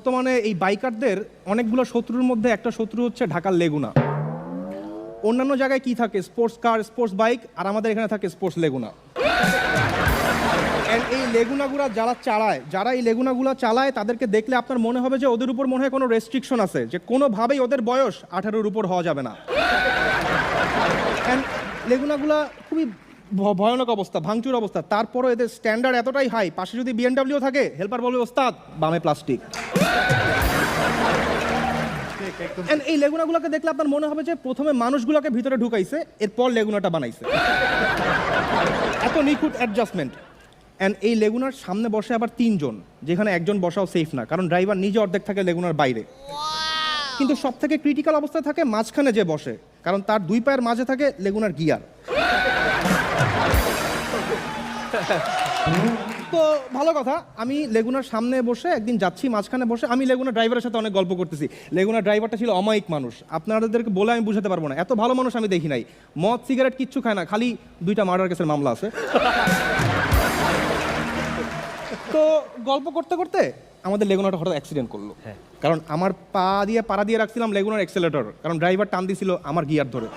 বর্তমানে এই বাইকারদের অনেকগুলো শত্রুর মধ্যে একটা শত্রু হচ্ছে ঢাকার লেগুনা। অন্যান্য জায়গায় কি থাকে? স্পোর্টস কার, স্পোর্টস বাইক, আর আমাদের এখানে থাকে স্পোর্টস লেগুনা। এই লেগুনাগুলা যারা এই লেগুনাগুলা চালায় তাদেরকে দেখলে আপনার মনে হবে যে ওদের উপর মনে হয় কোনো রেস্ট্রিকশন আছে, যে কোনোভাবেই ওদের বয়স 18-র উপর হওয়া যাবে না। লেগুনাগুলা খুবই ভয়ানক অবস্থা, ভাঙচুর অবস্থা। তারপরও এদের স্ট্যান্ডার্ড এতটাই হাই, পাশে যদি বিএমডাব্লিউ থাকে হেল্পার বলবে ওস্তাদ বামে প্লাস্টিক। এই লেগুনাগুলোকে দেখলে আপনার মনে হবে যে প্রথমে মানুষগুলোকে ভিতরে ঢুকাইছে, এরপর লেগুনাটা বানাইছে। এত নিখুঁত অ্যাডজাস্টমেন্ট। এই লেগুনার সামনে বসে আবার 3 জন, যেখানে একজন বসাও সেফ না, কারণ ড্রাইভার নিজে অর্ধেক থাকে লেগুনার বাইরে। কিন্তু সব থেকে ক্রিটিক্যাল অবস্থায় থাকে মাঝখানে যে বসে, কারণ তার 2 পায়ের মাঝে থাকে লেগুনার গিয়ার। তো ভালো কথা, আমি লেগুনার সামনে বসে একদিন যাচ্ছি, মাঝখানে বসে আমি লেগুনার ড্রাইভারের সাথে অনেক গল্প করতেছি। লেগুনার ড্রাইভারটা ছিল অমায়িক মানুষ, আপনাদেরকে বলে আমি বুঝাতে পারবো না, এত ভালো মানুষ আমি দেখি নাই। মদ সিগারেট কিচ্ছু খায় না, খালি 2টা মার্ডার কেসের মামলা আছে। তো গল্প করতে করতে আমাদের লেগুনাটা হঠাৎ অ্যাক্সিডেন্ট করলো। কারণ আমার পা দিয়ে পাড়া দিয়ে রাখছিলাম লেগুনার অ্যাক্সেলেটর, কারণ ড্রাইভার টান দিছিল আমার গিয়ার ধরে।